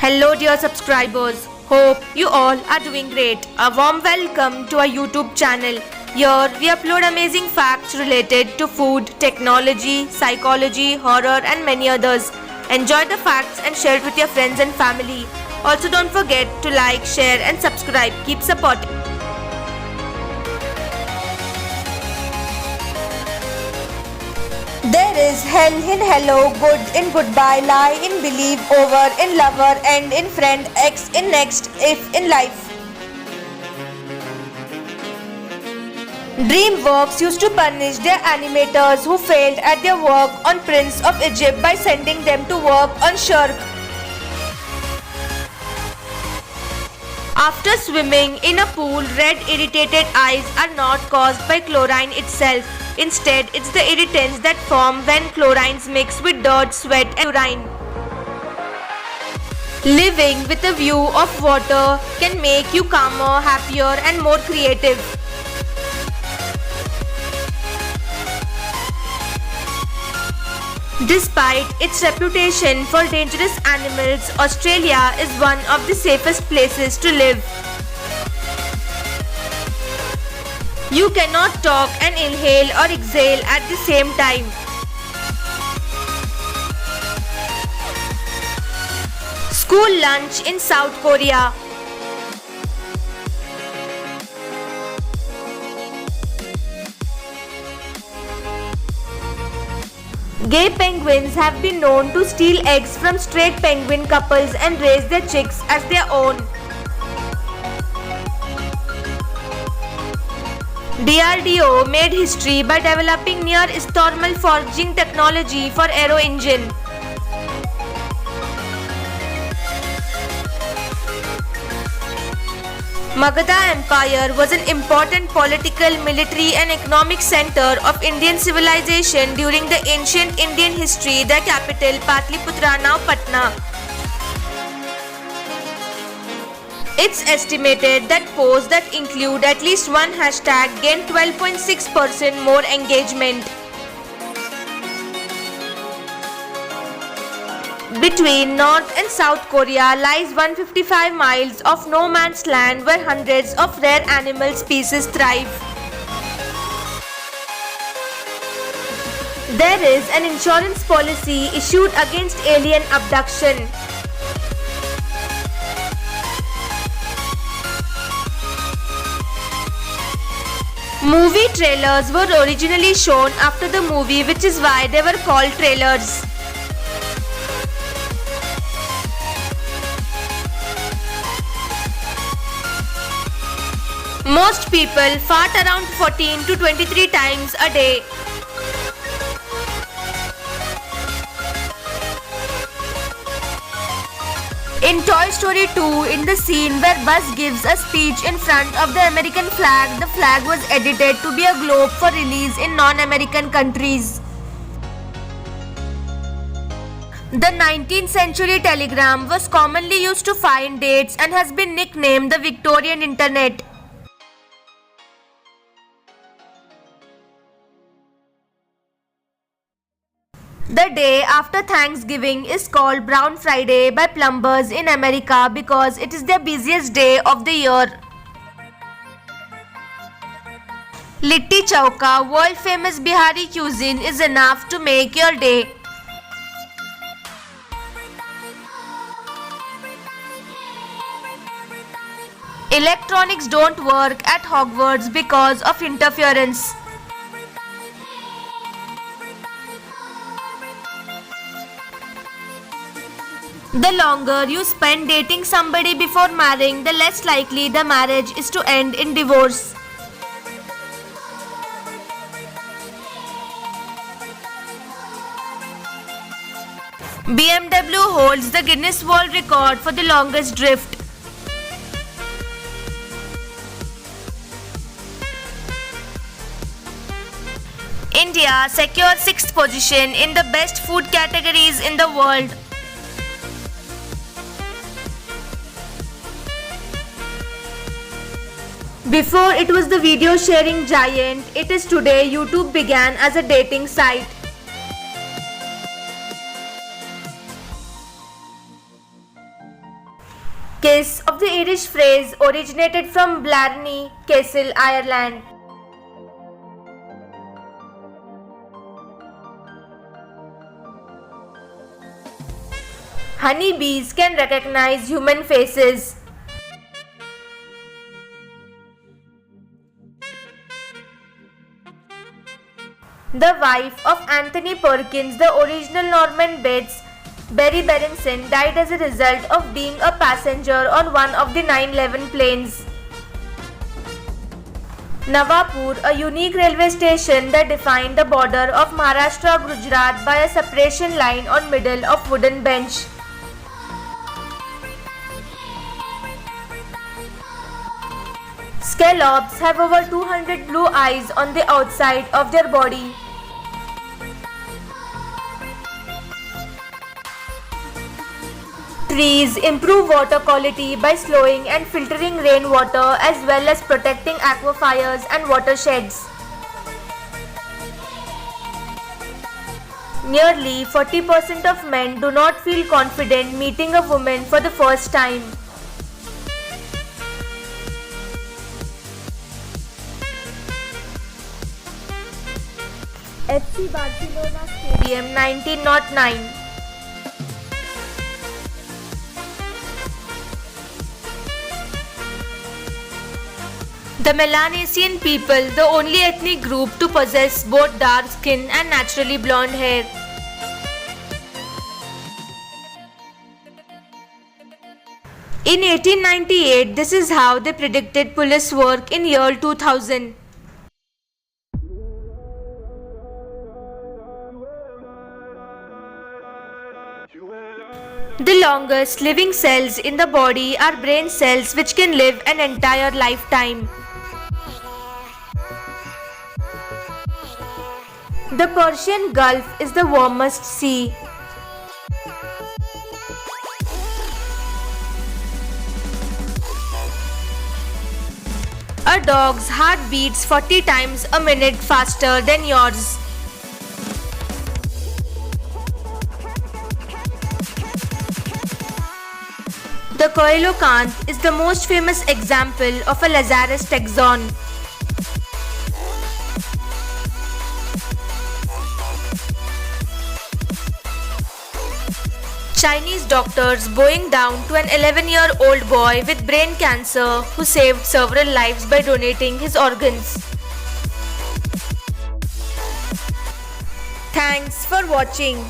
Hello dear subscribers, hope you all are doing great. A warm welcome to our YouTube channel. Here we upload amazing facts related to food, technology, psychology, horror and many others. Enjoy the facts and share it with your friends and family. Also don't forget to like, share and subscribe. Keep supporting. There is hell in hello, good in goodbye, lie in believe, over in lover, end in friend, X in next, if in life. DreamWorks used to punish their animators who failed at their work on Prince of Egypt by sending them to work on Shark. After swimming in a pool, red irritated eyes are not caused by chlorine itself. Instead, it's the irritants that form when chlorines mix with dirt, sweat and urine. Living with a view of water can make you calmer, happier and more creative. Despite its reputation for dangerous animals, Australia is one of the safest places to live. You cannot talk and inhale or exhale at the same time. School lunch in South Korea. Gay penguins have been known to steal eggs from straight penguin couples and raise their chicks as their own. DRDO made history by developing near-thermal forging technology for aero engine. Magadha Empire was an important political, military and economic center of Indian civilization during the ancient Indian history. The capital Patliputra, now Patna. It's estimated that posts that include at least one hashtag gain 12.6% more engagement. Between North and South Korea lies 155 miles of no man's land where hundreds of rare animal species thrive. There is an insurance policy issued against alien abduction. Movie trailers were originally shown after the movie, which is why they were called trailers. Most people fart around 14 to 23 times a day. In Toy Story 2, in the scene where Buzz gives a speech in front of the American flag, the flag was edited to be a globe for release in non-American countries. The 19th century telegram was commonly used to find dates and has been nicknamed the Victorian Internet. The day after Thanksgiving is called Brown Friday by plumbers in America because it is their busiest day of the year. Litti Chauka, world famous Bihari cuisine, is enough to make your day. Electronics don't work at Hogwarts because of interference. The longer you spend dating somebody before marrying, the less likely the marriage is to end in divorce. BMW holds the Guinness World Record for the longest drift. India secured 6th position in the best food categories in the world. Before it was the video sharing giant, it is today. YouTube began as a dating site. Kiss of the Irish phrase originated from Blarney Castle, Ireland. Honeybees can recognize human faces. The wife of Anthony Perkins, the original Norman Bates, Berry Berenson, died as a result of being a passenger on one of the 9/11 planes. Nawapur, a unique railway station that defined the border of Maharashtra-Gujarat by a separation line on middle of wooden bench. Scallops have over 200 blue eyes on the outside of their body. Trees improve water quality by slowing and filtering rainwater as well as protecting aquifers and watersheds. Nearly 40% of men do not feel confident meeting a woman for the first time. FC Barcelona Stadium 1909. The Melanesian people, the only ethnic group to possess both dark skin and naturally blonde hair. In 1898, this is how they predicted police work in year 2000. The longest living cells in the body are brain cells which can live an entire lifetime. The Persian Gulf is the warmest sea. A dog's heart beats 40 times a minute faster than yours. The coelacanth is the most famous example of a Lazarus taxon. Chinese doctors bowing down to an 11-year-old boy with brain cancer who saved several lives by donating his organs. Thanks for watching.